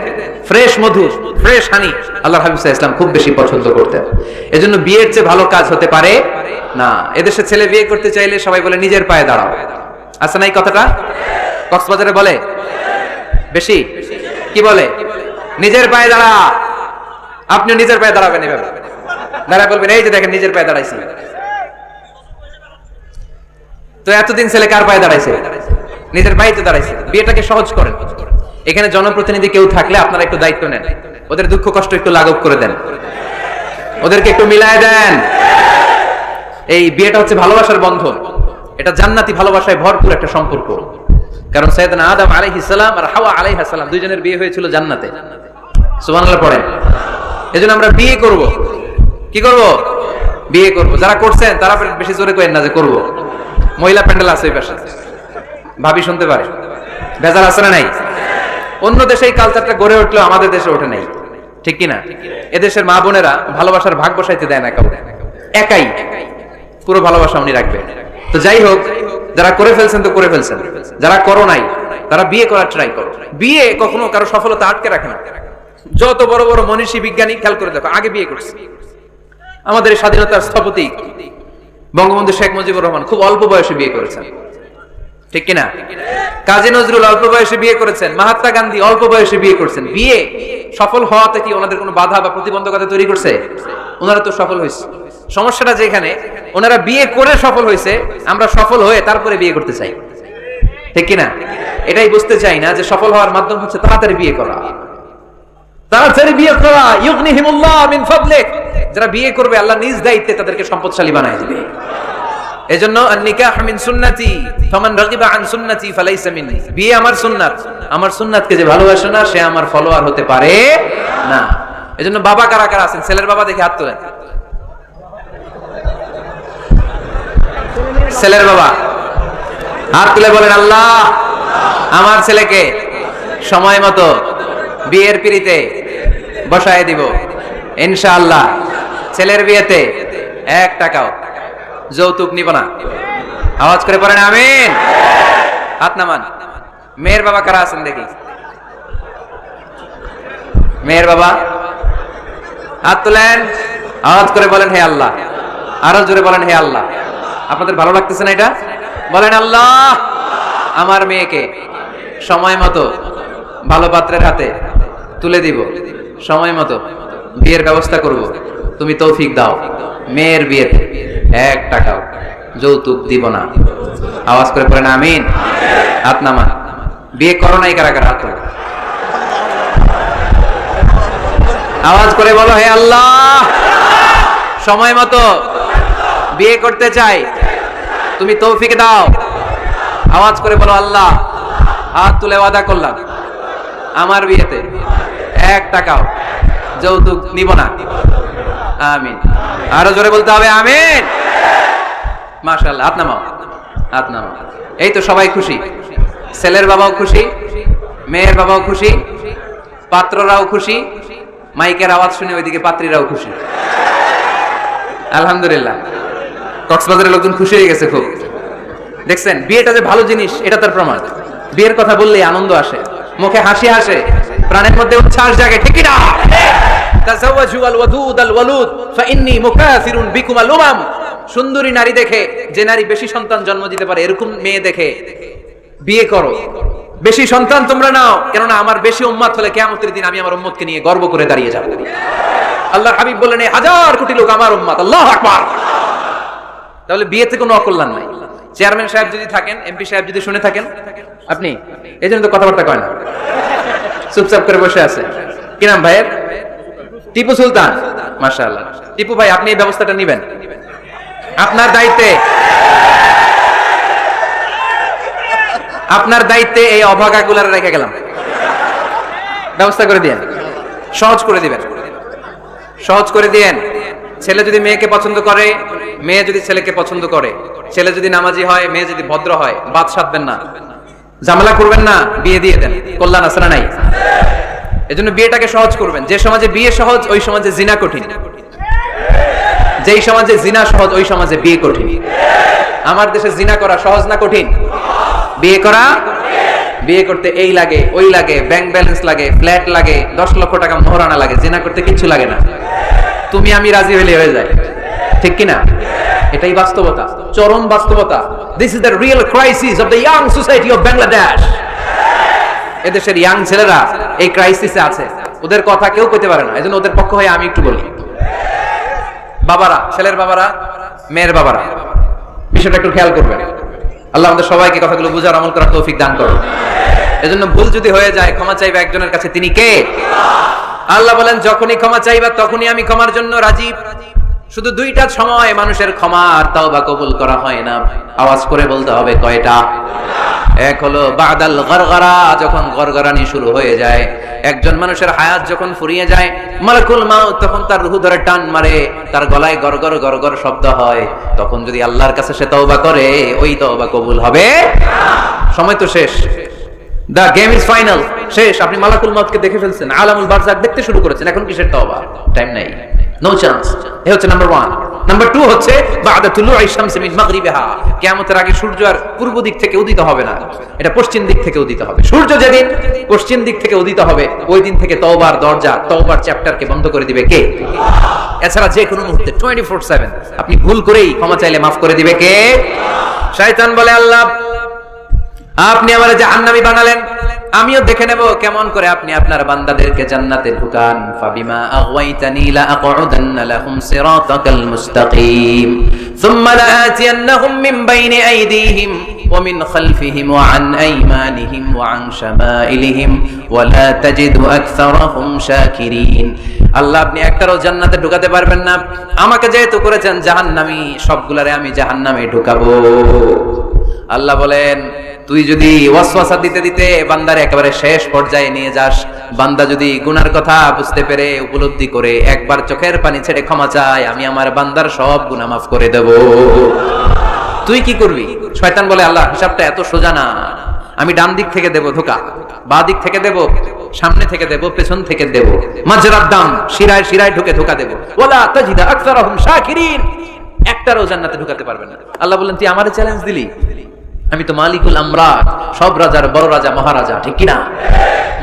ফ্রেশ মধু, ফ্রেশ হানি আল্লাহর হাবিব সাল্লাল্লাহু আলাইহি ওয়াসাল্লাম খুব বেশি পছন্দ করতেন। এজন্য বিয়ের চেয়ে ভালো কাজ হতে পারে না। এদেশে ছেলে বিয়ে করতে চাইলে সবাই বলে নিজের পায়ে দাঁড়াও, আছে না এই কথাটা? কক্সবাজারে বলে বেশি, কি বলে? নিজের পায়ে দাঁড়া। আপনিও নিজের পায়ে দাঁড়াবেন, এভাবে দাঁড়ায় বলবেন এই যে দেখেন নিজের পায়ে দাঁড়াইছি। তো এতদিন ছেলে কার পায়ে দাঁড়াইছে? নিজের পায়ে তো দাঁড়াইছে। বিয়েটাকে সহজ করেন। এখানে জনপ্রতিনিধি কেউ থাকলে আপনারা একটু দায়িত্ব নেন, ওদের দুঃখ কষ্ট একটু লাঘব করে দেন, ওদেরকে একটু মিলায় দেন। এই বিয়েটা হচ্ছে ভালোবাসার বন্ধন, এটা জান্নাতি ভালোবাসায় ভরপুর একটা সম্পর্ক। কারণ সাইয়েদনা আদম আলাইহিস সালাম আর হাওয়া আলাইহা সালাম দুইজনের বিয়ে হয়েছিল জান্নাতে। সুবহানাল্লাহ পড়েন। এজন্য আমরা বিয়ে করব। কি করব? বিয়ে করব। যারা করছেন তারা বেশি জোরে করেন না যে করব। মহিলা প্যান্ডেল আছে ওই পাশে, ভাবি শুনতে পারে। ভেজাল আছে না নাই? অন্য দেশে এই কালচারটা গড়ে উঠলেও আমাদের দেশে ওঠে নাই, ঠিক কি না? এদেশের মা বোনেরা ভালোবাসার ভাগ বসাইতে দেয় না কাউকে, একাই পুরো ভালোবাসা উনি রাখবে। তো যাই হোক, যারা করে ফেলছেন তো করে ফেলছেন, যারা করো নাই তারা বিয়ে করার ট্রাই করো। বিয়ে কখনো কারো সফলতা আটকে রাখে না। যত বড় বড় মনীষী বিজ্ঞানী খেয়াল করে দেখো, আগে বিয়ে করছে। আমাদের স্বাধীনতার স্থপতি বঙ্গবন্ধু শেখ মুজিবুর রহমান খুব অল্প বয়সে বিয়ে করেছেন, ঠিক কিনা? কাজী নজরুল অল্প বয়সে বিয়ে করেছেন, মহাত্মা গান্ধী অল্প বয়সে বিয়ে করেছেন। বিয়ে সফল হওয়াতে কি ওনাদের কোনো বাধা বা প্রতিবন্ধকতা তৈরি করছে? ওনারা তো সফল হয়েছে। সমস্যাটা যেখানে ওনারা বিয়ে করে সফল হয়েছে, আমরা সফল হয়ে তারপরে বিয়ে করতে চাই, ঠিক কিনা? এটাই বুঝতে চাই না যে সফল হওয়ার মাধ্যম হচ্ছে তাড়াতাড়ি বিয়ে করা। তাড়াতাড়ি বিয়ে করা, ইউগনিহিমুল্লাহ মিন ফাদলিক। যারা বিয়ে করবে আল্লাহ নিজ দায়িত্বে তাদেরকে সম্পদশালী বানায় দিবে। এজন্য আন-নিকাহ মিন সুন্নতি ফামান রাগিবা আন সুন্নতি ফালাইসা মিন্নি। বিয়ে আমার সুন্নাত, আমার সুন্নাতকে যে ভালোবাসে না সে আমার ফলোয়ার হতে পারে না। এজন্য বাবা কারা কারা আছেন? ছেলের বাবা দেখে হাত তোলেন। ছেলের বাবা হাত তুলে বলেন, আল্লাহ আমার ছেলেকে সময় মতো বিয়ের পিড়িতে বসায় দিব ইনশাআল্লাহ। ছেলের বিয়েতে 1 টাকাও যৌতুক নিব না। আওয়াজ করে পড়েন আমিন। হাত নামান। মেয়ের বাবা কারা আছেন দেখি? মেয়ের বাবা হাত তুলেন, আওয়াজ করে বলেন হে আল্লাহ। আরো জোরে বলেন হে আল্লাহ। আপনাদের ভালো লাগতেছে না এটা? বলেন আল্লাহ আমার মেয়েকে সময় মতো ভালো পাত্রের হাতে তুলে দিব, সময় মতো বিয়ের ব্যবস্থা করব, তুমি তৌফিক দাও। মেয়ের বিয়েতে 1 টাকাও যৌতুক দিব না। আওয়াজ করে পড়েন আমিন। হাত নামান। বিয়ে করো নাই কারা কারা? হাত তোলো। আওয়াজ করে বলো হে আল্লাহ সময় মতো বিয়ে করতে চাই, তুমি তৌফিক দাও। আওয়াজ করে বলো আল্লাহ হাত তুলে ওয়াদা করলাম আমার বিয়েতে 1 টাকাও যৌতুক নিব না। আমিন। আরো জোরে বলতে হবে আমিন। মাশাআল্লাহ। হাত নামাও, হাত নামাও। এই তো সবাই খুশি, ছেলের বাবাও খুশি, মেয়ের বাবাও খুশি, পাত্ররাও খুশি, মাইকের আওয়াজ শুনে ওইদিকে পাত্রীরাও খুশি। আলহামদুলিল্লাহ। কক্সবাজারের লোকজন খুশি হয়ে গেছে খুব। দেখছেন বিয়েটা যে ভালো জিনিস এটা তার প্রমাণ। বিয়ের কথা বললেই আনন্দ আসে, মুখে হাসি আসে, প্রাণের মধ্যে উচ্ছ্বাস জাগে, ঠিক না? তাযাওয়াজু আল ওয়াদুদ আল ওয়ালুদ ফাইন্নী মুকাসিরুন বিকুম আল উমাম। সুন্দরী নারী দেখে, যে নারী বেশি সন্তান জন্ম দিতে পারে এরকম মেয়ে দেখে বিয়ে করো, বেশি সন্তান তোমরা নাও, কেননা আমার বেশি উম্মত হলে কিয়ামতের দিন আমি আমার উম্মতকে নিয়ে গর্ব করে দাঁড়িয়ে যাব। আল্লাহর হাবিব বললেন 1000 কোটি লোক আমার উম্মত। আল্লাহু আকবার। তাহলে বিয়েতে কোনো অকল্যাণ নাই। চেয়ারম্যান সাহেব যদি থাকেন, এমপি সাহেব যদি শুনে থাকেন, আপনি এই জন্য তো কথাবার্তা কয় না, চুপচাপ করে বসে আছে। কি নাম ভাইয়ের? টিপু সুলতান। মাশাআল্লাহ। টিপু ভাই আপনি এই ব্যবস্থাটা নেবেন, আপনার দায়িত্বে, আপনার দায়িত্বে এই অভাগাগুলার রেখে গেলাম। ব্যবস্থা করে দিয়েন, সহজ করে দিবেন, সহজ করে দিয়েন। ছেলে যদি মেয়েকে পছন্দ করে, মেয়ে যদি ছেলেকে পছন্দ করে, ছেলে যদি নামাজি হয়, মেয়ে যদি ভদ্র হয়, বাদ সাধবেন না, ঝামেলা করবেন না, বিয়ে দিয়ে দেন। কল্যাণ আছে না নাই? এজন্য বিয়েটাকে সহজ করবেন। যে সমাজে বিয়ে সহজ ওই সমাজে জিনা কঠিন, যেই সমাজে জিনা সহজ ওই সমাজে বিয়ে কঠিন। আমার দেশে জিনা করা সহজ না কঠিন? বিয়ে করা, বিয়ে করতে এই লাগে ওই লাগে, ব্যাংক ব্যালেন্স লাগে, ফ্ল্যাট লাগে, 10 লক্ষ টাকা মোহরানা লাগে, জিনা করতে কিচ্ছু লাগে না। তুমি আমি রাজি হলে হয়ে যায়, ঠিক কিনা? এটাই বাস্তবতা, চরম বাস্তবতা। This is the real crisis of the young society of Bangladesh. এদেশের ইয়াং ছেলেরা এই ক্রাইসিসে আছে, ওদের কথা কেউ কইতে পারে না, এজন্য ওদের পক্ষ হয়ে আমি একটু বলি। বাবারা, ছেলের বাবারা, মেয়ের বাবারা, বিষয়টা একটু খেয়াল করবেন। আল্লাহ আমাদের সবাইকে কথাগুলো বুঝার, আমল করার তৌফিক দান করুন। এজন্য ভুল যদি হয়ে যায়, ক্ষমা চাইবে একজনের কাছে, তিনি কে? আল্লাহ বলেন, যখনই ক্ষমা চাইবা তখনই আমি ক্ষমার জন্য রাজি। শুধু দুইটা সময় মানুষের ক্ষমা আর তাওবা কবুল করা হয় না, আওয়াজ করে বলতে হবে কয়টা? এক হলো বাদাল গরগরা, যখন গরগরানি শুরু হয়ে যায়। একজন মানুষের হায়াত যখন ফুরিয়ে যায়, মালাকুল মাউত তখন তার রূহ ধরে টান মারে, তার গলায় গরগর গরগর শব্দ হয়, তখন যদি আল্লাহর কাছে সে তওবা করে, ওই তওবা কবুল হবে না। সময় তো শেষ, দা গেম ইজ ফাইনাল, শেষ। আপনি মালাকুল মাউতকে দেখে ফেলছেন, আলামুল বারজাখ দেখতে শুরু করেছেন, এখন কিসের তওবা? টাইম নাই, নো চান্স। এই হচ্ছে নাম্বার 1। নাম্বার 2 হচ্ছে বাদা তুলুই শামসি মিন মাগরিবিহা, কিয়ামতের আগে সূর্য আর পূর্ব দিক থেকে উদিত হবে না, এটা পশ্চিম দিক থেকে উদিত হবে। সূর্য যেদিন পশ্চিম দিক থেকে উদিত হবে, ওই দিন থেকে তওবার দরজা, তওবার চ্যাপ্টারকে বন্ধ করে দিবে কে? এছাড়া যে কোনো মুহূর্তে 24/7 আপনি ভুল করেই ক্ষমা চাইলে মাফ করে দিবে কে? শয়তান বলে, আল্লাহ আপনি আমারে জাহান্নামী বানালেন, আমিও দেখে নেব কেমন করে আপনি আপনার বান্দাদেরকে জান্নাতে ঢুকান। ফাবিমা আগওয়াইতানি লা আকউদান্না লাহুম সিরাতাকাল মুস্তাকিম সুম্মা লাআতিয়ান্নাহুম মিন বাইনি আইদিহিম ওয়া মিন খালফিহিম ওয়া আন আইমানিহিম ওয়া আন শামাইলিহিম ওয়া লা তাজিদু আকসারাহুম শাকিরিন। আল্লাহ আপনি একটারও জান্নাতে ঢুকাতে পারবেন না, আমাকে যেহেতু করেছেন জাহান্নামী, সবগুলারে আমি জাহান্নামে ঢুকাবো। আল্লাহ বলেন, তুই যদি ওয়াসওয়াসা দিতে দিতে বান্দার একেবারে শেষ পর্যায়ে নিয়ে যাস, বান্দা যদি গুনার কথা বুঝতে পেরে উপলব্ধি করে একবার চোখের পানি ছেড়ে ক্ষমা চায়, আমি আমার বান্দার সব গুনাহ মাফ করে দেব। তুই কি করবি? শয়তান বলে, আল্লাহ হিসাবটা এত সোজা না, আমি ডান দিক থেকে দেব ধোঁকা, বাঁ দিক থেকে দেব, সামনে থেকে দেব, পেছন থেকে দেব, মাজরাদ দাম, শিরায় শিরায় ঢুকে ধোঁকা দেব। ওয়ালা তাজিদা আকসারাহুম শাকিরিন, একটারও জান্নাতে ঢুকাতে পারবেন না। আল্লাহ বলেন, তুই আমারে চ্যালেঞ্জ দিলি, আমি তো মালিকুল আমরাত, সব রাজার বড় রাজা, মহারাজা, ঠিক কিনা?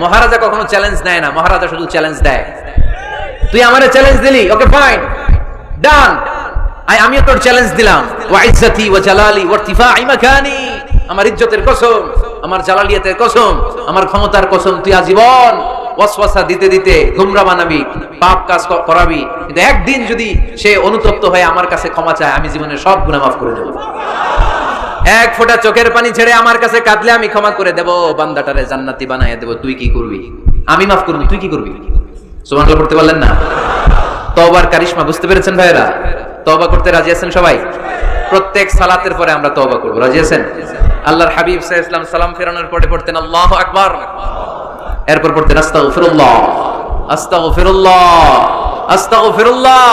মহারাজা কখনো চ্যালেঞ্জ নেয় না, মহারাজা শুধু চ্যালেঞ্জ দেয়। তুই আমারে চ্যালেঞ্জ দিলি, ওকে ফাইন, ডান, আমিও তোর চ্যালেঞ্জ দিলাম। ওয়া ইজ্জতি ওয়া জালালি ওয়া ইরতিফাই মাকানি, আমার ইজ্জতের কসম, আমার জালালিয়াতের কসম, আমার ক্ষমতার কসম, তুই আজীবন ওয়াসওয়াসা দিতে দিতে গুমরা বানাবি, পাপ কাজ করাবি, কিন্তু একদিন যদি সে অনুতপ্ত হয়ে আমার কাছে ক্ষমা চায়, আমি জীবনের সব গুনাহ মাফ করে দেব। এক ফোঁটা চোখের পানি ছেড়ে আমার কাছে কাঁদলে আমি ক্ষমা করে দেব, বান্দাটারে জান্নাতি বানায় দেব। তুই কি করবি? আমি মাফ করব, তুই কি করবি? সুবহানাল্লাহ পড়তে পারলেন না? তওবার কারিশমা বুঝতে পেরেছেন ভাইরা? তওবা করতে রাজি আছেন সবাই? প্রত্যেক সালাতের পরে আমরা তওবা করব, রাজি আছেন? আল্লাহর হাবিব সাল্লাল্লাহু আলাইহি ওয়াসাল্লাম সালাম ফেরানোর পরে পড়তেন আল্লাহু আকবার, এরপর পড়তেন আস্তাগফিরুল্লাহ, আস্তাগফিরুল্লাহ, আস্তাগফিরুল্লাহ।